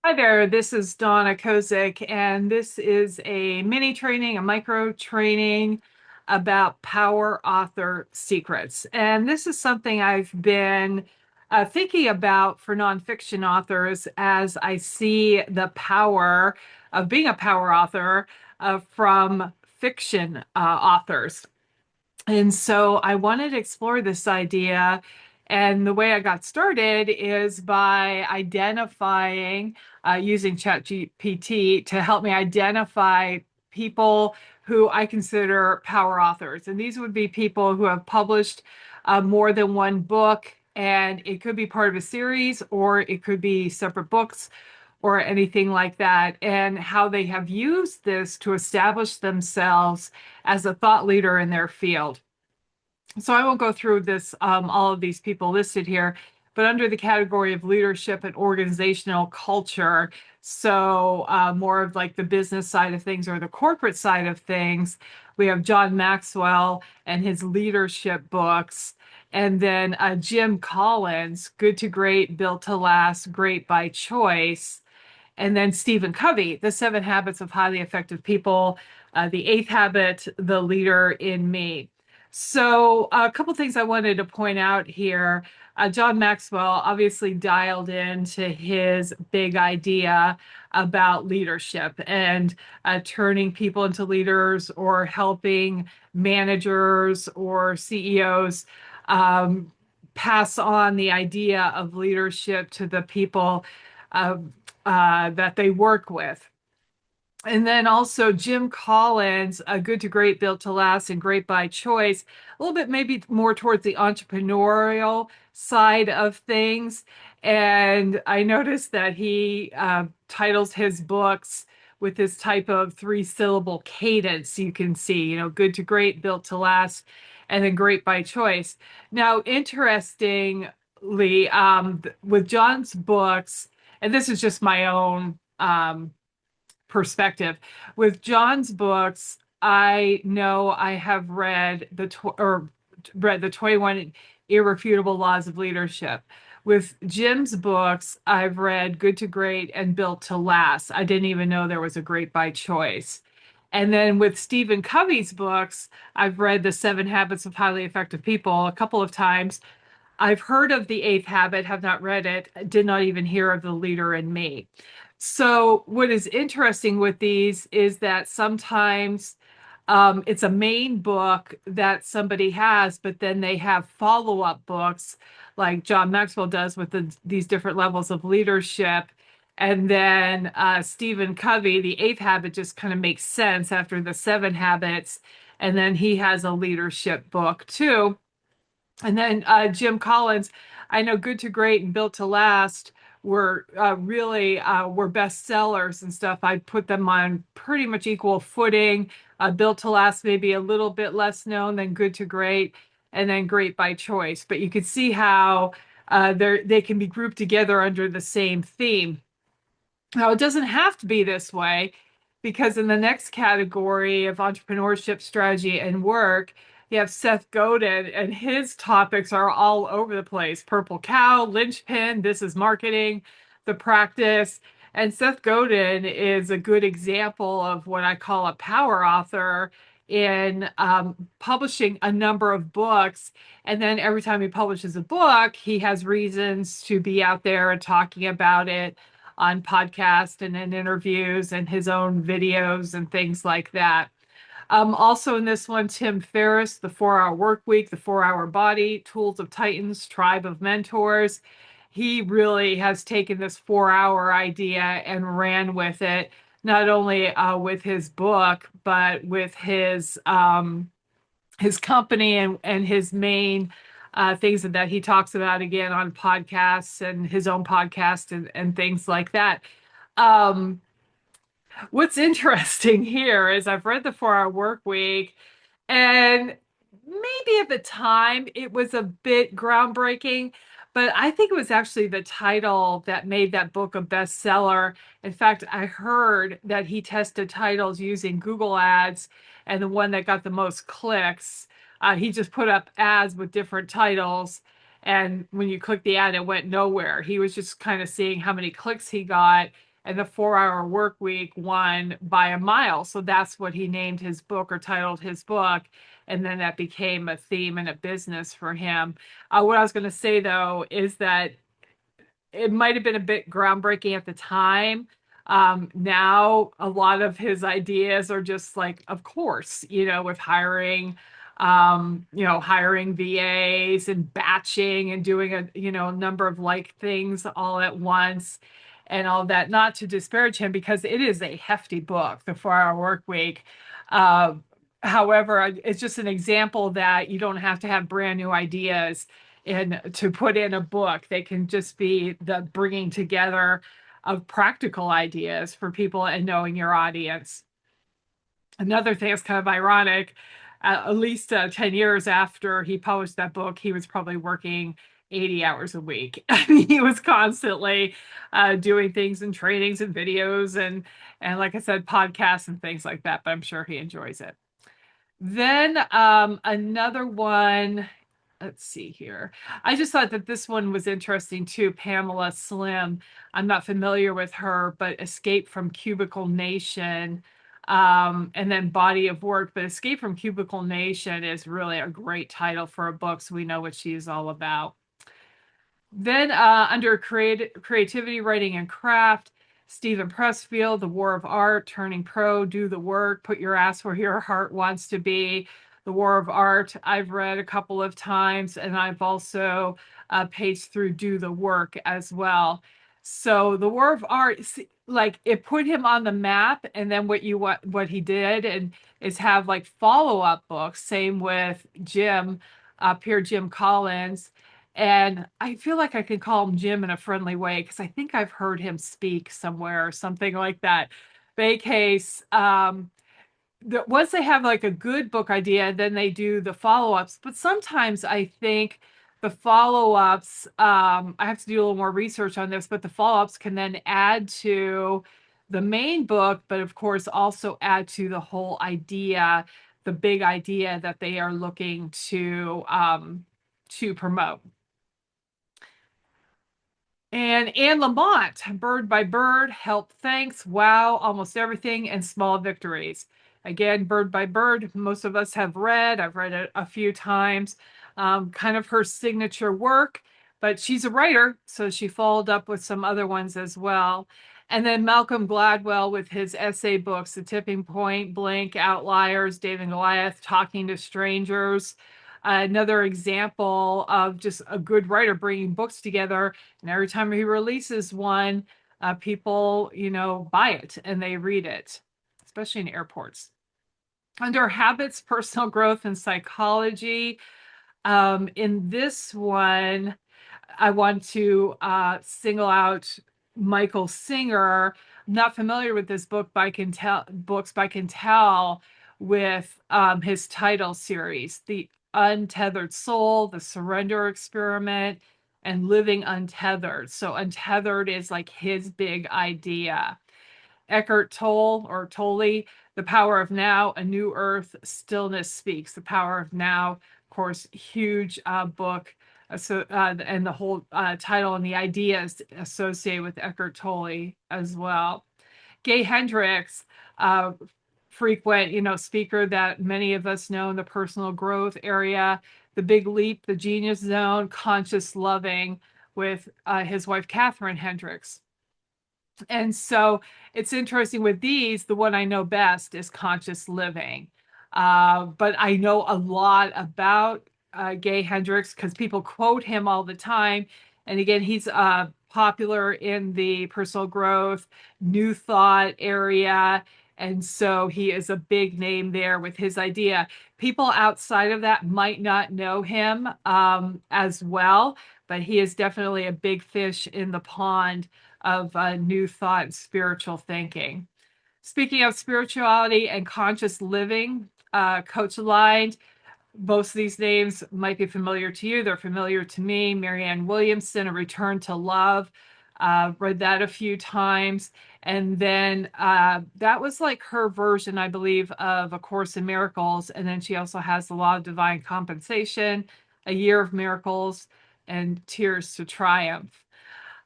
Hi there, this is Donna Kozik, and this is a mini training, a micro training about power author secrets. And this is something I've been thinking about for nonfiction authors as I see the power of being a power author from fiction authors. And so I wanted to explore this idea. And the way I got started is by identifying, using ChatGPT to help me identify people who I consider power authors. And these would be people who have published more than one book, and it could be part of a series or it could be separate books or anything like that, and how they have used this to establish themselves as a thought leader in their field. So I won't go through this, all of these people listed here, but under the category of leadership and organizational culture, so more of like the business side of things or the corporate side of things, we have John Maxwell and his leadership books. And then Jim Collins, Good to Great, Built to Last, Great by Choice. And then Stephen Covey, The Seven Habits of Highly Effective People, The Eighth Habit, The Leader in Me. So a couple things I wanted to point out here. John Maxwell obviously dialed into his big idea about leadership and turning people into leaders or helping managers or CEOs pass on the idea of leadership to the people uh, that they work with. And then also Jim Collins, Good to Great, Built to Last, and Great by Choice, a little bit maybe more towards the entrepreneurial side of things. And I noticed that he titles his books with this type of three-syllable cadence. You can see, Good to Great, Built to Last, and then Great by Choice. Now, interestingly, with John's books, and this is just my own perspective. With John's books, I know I have read the 21 Irrefutable Laws of Leadership. With Jim's books, I've read Good to Great and Built to Last. I didn't even know there was a Great by Choice. And then with Stephen Covey's books, I've read The Seven Habits of Highly Effective People a couple of times. I've heard of The Eighth Habit, have not read it, did not even hear of The Leader in Me. So what is interesting with these is that sometimes it's a main book that somebody has, but then they have follow-up books like John Maxwell does with these different levels of leadership. And then Stephen Covey, The Eighth Habit, just kind of makes sense after the Seven Habits. And then he has a leadership book too. And then Jim Collins, I know Good to Great and Built to Last were really were bestsellers and stuff. I'd put them on pretty much equal footing. Built to Last maybe a little bit less known than Good to Great, and then Great by Choice. But you could see how they can be grouped together under the same theme. Now, it doesn't have to be this way because in the next category of entrepreneurship, strategy, and work, you have Seth Godin, and his topics are all over the place. Purple Cow, Linchpin, This is Marketing, The Practice. And Seth Godin is a good example of what I call a power author in publishing a number of books. And then every time he publishes a book, he has reasons to be out there and talking about it on podcasts and in interviews and his own videos and things like that. Also in this one, Tim Ferriss, The 4-Hour Work Week, The 4-Hour Body, Tools of Titans, Tribe of Mentors. He really has taken this 4-hour idea and ran with it, not only with his book, but with his company and his main things that he talks about again on podcasts and his own podcast and things like that. What's interesting here is I've read the 4-Hour Work Week, and maybe at the time it was a bit groundbreaking, but I think it was actually the title that made that book a bestseller. In fact, I heard that he tested titles using Google Ads, and the one that got the most clicks, he just put up ads with different titles. And when you click the ad, it went nowhere. He was just kind of seeing how many clicks he got. and the 4-Hour Work Week won by a mile. So that's what he named his book or titled his book. And then that became a theme and a business for him. What I was going to say, though, is that it might have been a bit groundbreaking at the time. Now a lot of his ideas are just like, of course, with hiring VAs and batching and doing a number of like things all at once and all that, not to disparage him because it is a hefty book, The 4-Hour Work Week. Uh, However, it's just an example that you don't have to have brand new ideas to put in a book. They can just be the bringing together of practical ideas for people and knowing your audience. Another thing is kind of ironic. At least 10 years after he published that book, he was probably working 80 hours a week. I mean, he was constantly doing things and trainings and videos and like I said, podcasts and things like that, but I'm sure he enjoys it. Then another one, let's see here. I just thought that this one was interesting too. Pamela Slim. I'm not familiar with her, but Escape from Cubicle Nation, and then Body of Work. But Escape from Cubicle Nation is really a great title for a book, so we know what she's all about. Then under creativity, writing, and craft, Stephen Pressfield, The War of Art, Turning Pro, Do the Work, Put Your Ass Where Your Heart Wants to Be. The War of Art, I've read a couple of times, and I've also paged through Do the Work as well. So The War of Art, like it put him on the map, and then what he did and is have like follow-up books. Same with Pierre Jim Collins. And I feel like I can call him Jim in a friendly way because I think I've heard him speak somewhere or something like that. Bay case, once they have like a good book idea, then they do the follow-ups. But sometimes I think the follow-ups, I have to do a little more research on this, but the follow-ups can then add to the main book, but of course also add to the whole idea, the big idea that they are looking to promote. And Anne Lamott, Bird by Bird, Help, Thanks, Wow, Almost Everything, and Small Victories. Again, Bird by Bird, most of us have read. I've read it a few times. Kind of her signature work, but she's a writer, so she followed up with some other ones as well. And then Malcolm Gladwell with his essay books, The Tipping Point, Blink, Outliers, David and Goliath, Talking to Strangers. Another example of just a good writer bringing books together. And every time he releases one, people, buy it and they read it, especially in airports. Under Habits, Personal Growth, and Psychology, in this one, I want to single out Michael Singer. I'm not familiar with this book, but I can tell with his title series, The Untethered Soul, The Surrender Experiment, and Living Untethered. So untethered is like his big idea. Eckhart Tolle, The Power of Now, A New Earth, Stillness Speaks. The Power of Now, of course, huge book. And the whole title and the ideas associated with Eckhart Tolle as well. Gay Hendricks, frequent, speaker that many of us know in the personal growth area. The Big Leap, The Genius Zone, Conscious Loving with his wife, Catherine Hendricks. And so it's interesting with these, the one I know best is Conscious Living. But I know a lot about Gay Hendricks because people quote him all the time. And again, he's popular in the personal growth, new thought area. And so he is a big name there with his idea. People outside of that might not know him as well, but he is definitely a big fish in the pond of new thought and spiritual thinking. Speaking of spirituality and conscious living, Coach Aligned, both of these names might be familiar to you. They're familiar to me. Marianne Williamson, A Return to Love. Read that a few times. And then that was like her version, I believe, of A Course in Miracles. And then she also has The Law of Divine Compensation, A Year of Miracles, and Tears to Triumph.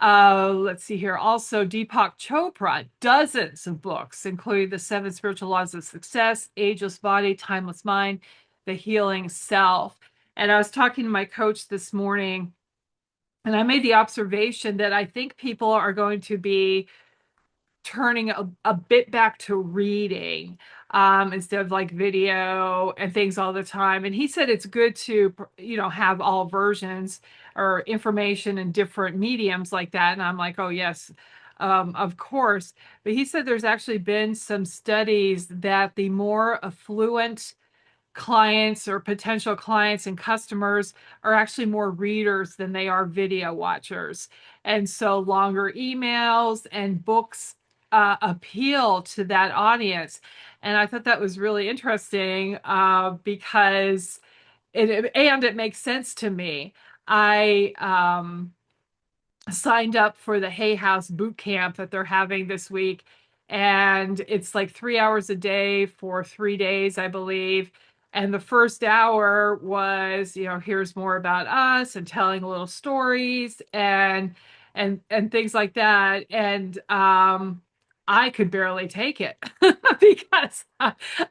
Let's see here. Also, Deepak Chopra, dozens of books, including The Seven Spiritual Laws of Success, Ageless Body, Timeless Mind, The Healing Self. And I was talking to my coach this morning, and I made the observation that I think people are going to be turning a bit back to reading instead of like video and things all the time. And he said it's good to, have all versions or information in different mediums like that. And I'm like, oh, yes, of course. But he said there's actually been some studies that the more affluent clients or potential clients and customers are actually more readers than they are video watchers. And so longer emails and books appeal to that audience. And I thought that was really interesting because it makes sense to me. I signed up for the Hay House boot camp that they're having this week. And it's like 3 hours a day for 3 days, I believe. And the first hour was, here's more about us and telling little stories and things like that. And I could barely take it because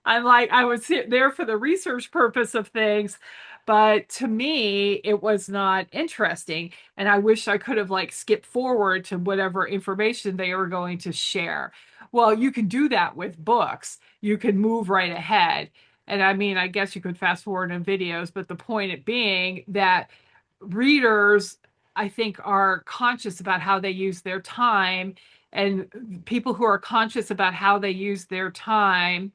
I'm like, I was there for the research purpose of things. But to me, it was not interesting. And I wish I could have like skipped forward to whatever information they were going to share. Well, you can do that with books. You can move right ahead. And I mean, I guess you could fast forward in videos, but the point it being that readers, I think, are conscious about how they use their time. And people who are conscious about how they use their time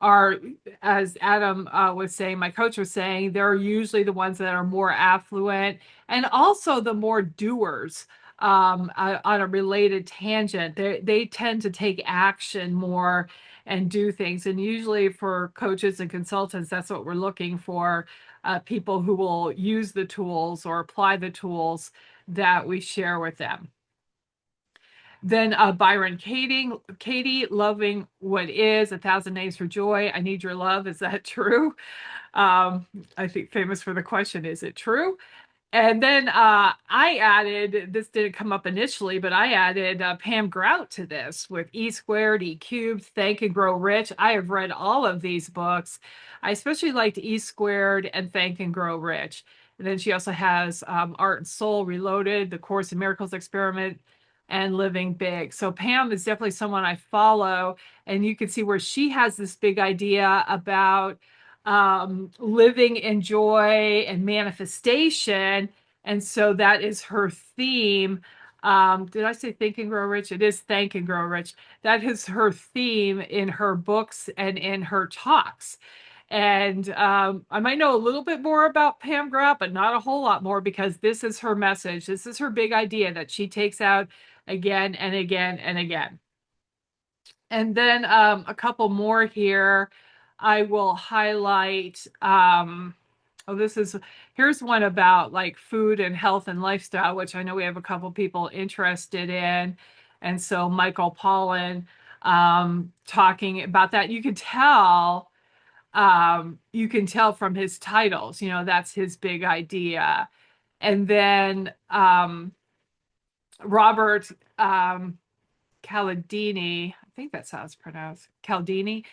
are, as Adam was saying, my coach was saying, they're usually the ones that are more affluent and also the more doers. On a related tangent, they tend to take action more and do things. And usually for coaches and consultants, that's what we're looking for, people who will use the tools or apply the tools that we share with them. Then Byron Katie, loving what is, 1,000 names for joy. I need your love. Is that true? I think famous for the question, is it true? And then I added, this didn't come up initially, but I added Pam Grout to this with E Squared, E Cubed, Think and Grow Rich. I have read all of these books. I especially liked E Squared and Think and Grow Rich. And then she also has Art and Soul Reloaded, The Course in Miracles Experiment, and Living Big. So Pam is definitely someone I follow. And you can see where she has this big idea about living in joy and manifestation. And so that is her theme. Did I say Think and Grow Rich? It is Think and Grow Rich. That is her theme in her books and in her talks. And I might know a little bit more about Pam Grout, but not a whole lot more because this is her message. This is her big idea that she takes out again and again and again. And then a couple more here. I will highlight, here's one about like food and health and lifestyle, which I know we have a couple people interested in. And so Michael Pollan talking about that. You can tell from his titles, that's his big idea. And then Robert Cialdini, I think that's how it's pronounced, Cialdini,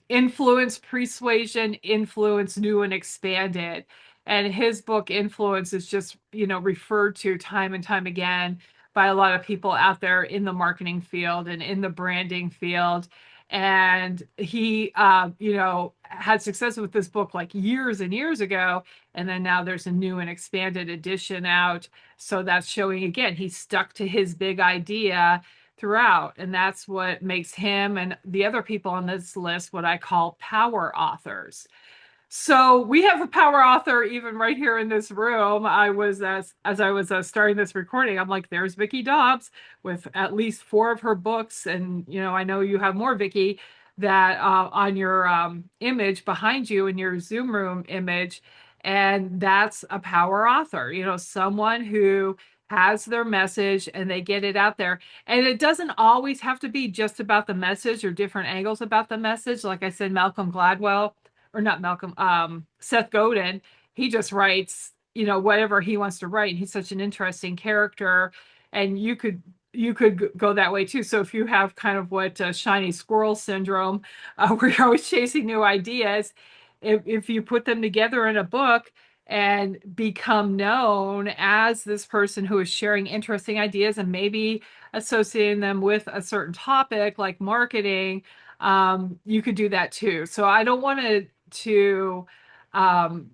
Influence, Persuasion, Influence, New and Expanded. And his book, Influence, is just, referred to time and time again by a lot of people out there in the marketing field and in the branding field. And he, had success with this book like years and years ago. And then now there's a new and expanded edition out. So that's showing, again, he stuck to his big idea throughout. And that's what makes him and the other people on this list what I call power authors. So we have a power author even right here in this room. I was, as I was starting this recording, I'm like, there's Vicki Dobbs with at least 4 of her books. And, I know you have more, Vicki, that on your image behind you in your Zoom room image. And that's a power author, someone who has their message and they get it out there. And it doesn't always have to be just about the message or different angles about the message. Like I said, Malcolm Gladwell, or not Malcolm, Seth Godin, he just writes, whatever he wants to write. And he's such an interesting character, and you could go that way too. So if you have kind of what shiny squirrel syndrome, where you're always chasing new ideas, if you put them together in a book and become known as this person who is sharing interesting ideas and maybe associating them with a certain topic like marketing, you could do that too. So I don't want to um,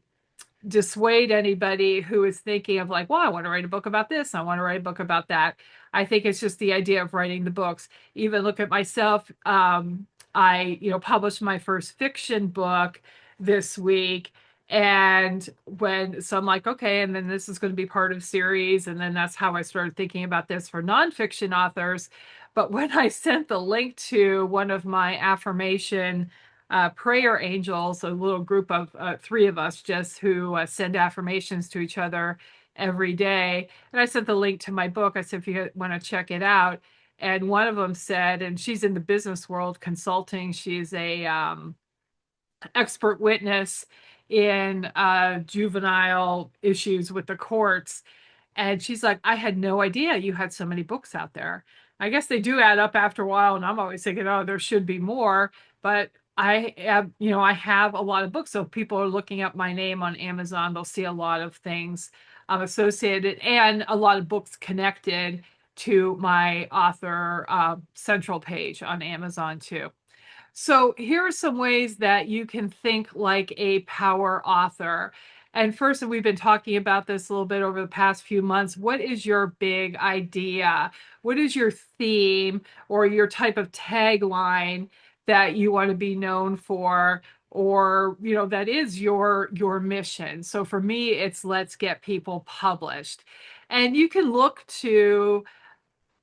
dissuade anybody who is thinking of like, well, I want to write a book about this, I want to write a book about that. I think it's just the idea of writing the books. Even look at myself. I, published my first fiction book this week. And so I'm like, okay, and then this is going to be part of series. And then that's how I started thinking about this for nonfiction authors. But when I sent the link to one of my affirmation prayer angels, a little group of three of us just who send affirmations to each other every day. And I sent the link to my book. I said, if you want to check it out. And one of them said, and she's in the business world consulting, she's a expert witness in juvenile issues with the courts. And she's like, I had no idea you had so many books out there. I guess they do add up after a while, and I'm always thinking, oh, there should be more. But I have a lot of books. So if people are looking up my name on Amazon, they'll see a lot of things associated and a lot of books connected to my author central page on Amazon too. So here are some ways that you can think like a power author. And first, and we've been talking about this a little bit over the past few months, what is your big idea? What is your theme or your type of tagline that you want to be known for? Or, that is your mission. So for me, it's let's get people published. And you can look to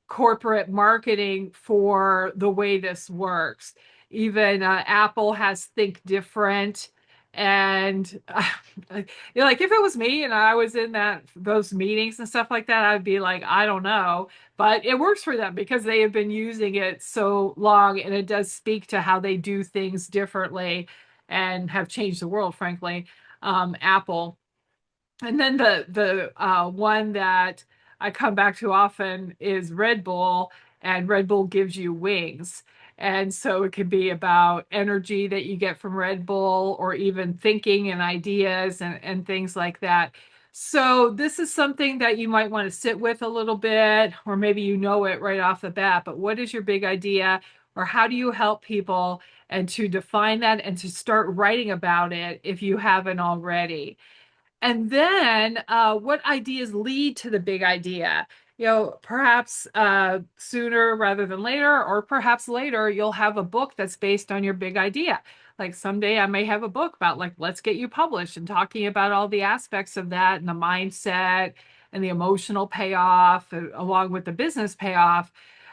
corporate marketing for the way this works. Even Apple has Think Different. And like if it was me and I was in those meetings and stuff like that, I'd be like, I don't know. But it works for them because they have been using it so long, and it does speak to how they do things differently and have changed the world, frankly. Apple. And then the one that I come back to often is Red Bull, and Red Bull gives you wings. And so it can be about energy that you get from Red Bull, or even thinking and ideas and things like that. So this is something that you might want to sit with a little bit, or maybe you know it right off the bat, but what is your big idea? Or how do you help people? And to define that and to start writing about it if you haven't already. And then what ideas lead to the big idea? Perhaps sooner rather than later, or perhaps later, you'll have a book that's based on your big idea. Like someday I may have a book about like, let's get you published, and talking about all the aspects of that and the mindset and the emotional payoff along with the business payoff.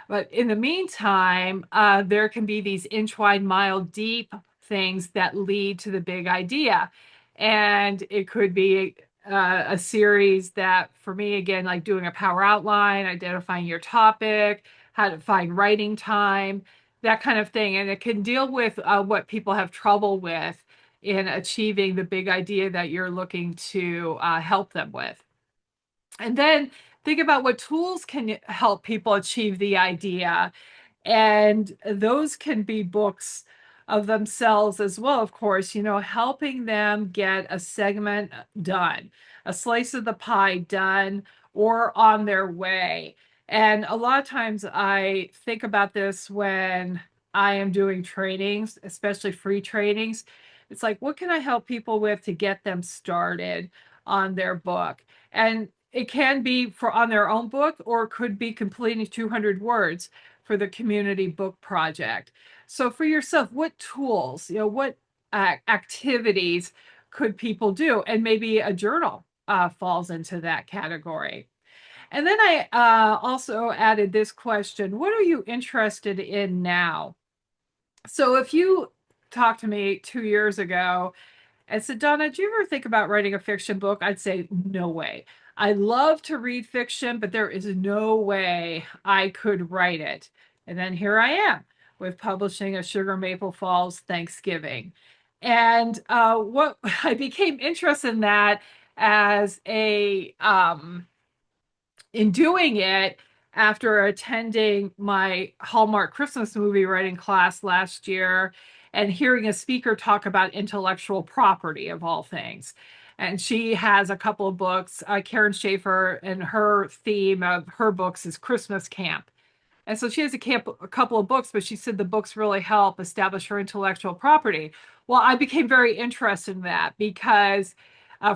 But in the meantime, there can be these inch wide, mile deep things that lead to the big idea. And it could be a series that, for me, again, like doing a power outline, identifying your topic, how to find writing time, that kind of thing. And it can deal with what people have trouble with in achieving the big idea that you're looking to help them with. And then think about what tools can help people achieve the idea. And those can be books of themselves as well, of course, helping them get a segment done, a slice of the pie done, or on their way. And a lot of times I think about this when I am doing trainings, especially free trainings. It's like, what can I help people with to get them started on their book? And it can be for on their own book, or could be completing 200 words for the community book project. So for yourself, what tools, what activities could people do? And maybe a journal falls into that category. And then I also added this question: what are you interested in now? So if you talked to me 2 years ago and said, Donna, do you ever think about writing a fiction book? I'd say, no way. I love to read fiction, but there is no way I could write it. And then here I am with publishing a Sugar Maple Falls Thanksgiving. And what I became interested in that as a in doing it after attending my Hallmark Christmas movie writing class last year and hearing a speaker talk about intellectual property of all things. And she has a couple of books, Karen Schaefer, and her theme of her books is Christmas Camp. And so she has a couple of books, but she said the books really help establish her intellectual property. Well, I became very interested in that because,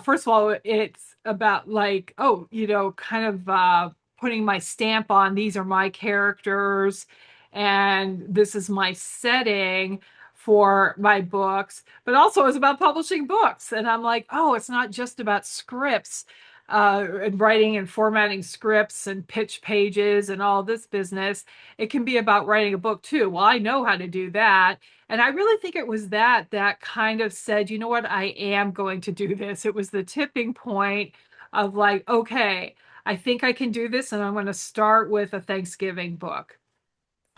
first of all, it's about like, oh, kind of putting my stamp on these are my characters and this is my setting for my books, but also it's about publishing books. And I'm like, oh, it's not just about scripts and writing and formatting scripts and pitch pages and all this business. It can be about writing a book too. Well, I know how to do that. And I really think it was that kind of said, you know what, I am going to do this. It was the tipping point of like, okay, I think I can do this, and I'm going to start with a Thanksgiving book.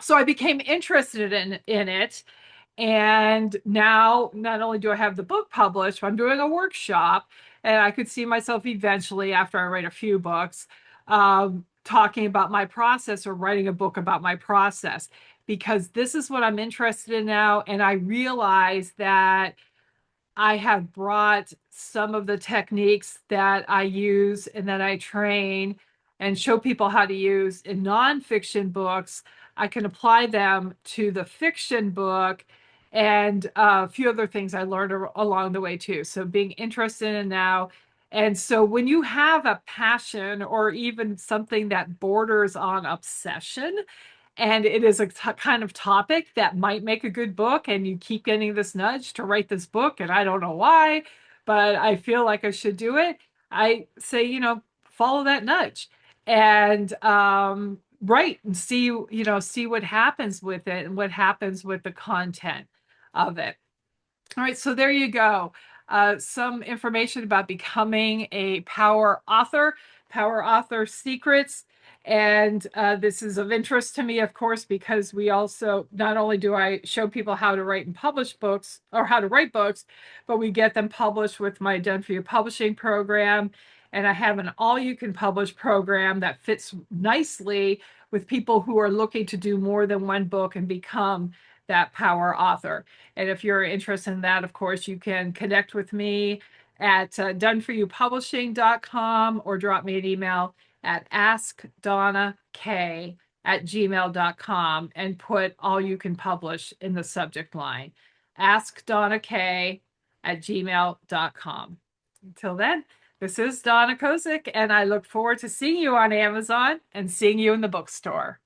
So I became interested in it, and now not only do I have the book published, but I'm doing a workshop, and I could see myself eventually, after I write a few books, talking about my process or writing a book about my process, because this is what I'm interested in now. And I realize that I have brought some of the techniques that I use and that I train and show people how to use in nonfiction books. I can apply them to the fiction book and a few other things I learned along the way too. So being interested in now. And so when you have a passion or even something that borders on obsession, and it is a kind of topic that might make a good book, and you keep getting this nudge to write this book, and I don't know why, but I feel like I should do it. I say, follow that nudge and write and see what happens with it and what happens with the content of it. All right, so there you go. Some information about becoming a power author secrets. And this is of interest to me, of course, because we also, not only do I show people how to write and publish books or how to write books, but we get them published with my Done For You publishing program. And I have an all you can publish program that fits nicely with people who are looking to do more than one book and become that power author. And if you're interested in that, of course, you can connect with me at doneforYouPublishing.com or drop me an email at askdonnak@gmail.com and put all you can publish in the subject line. askdonnak@gmail.com. Until then, this is Donna Kozik, and I look forward to seeing you on Amazon and seeing you in the bookstore.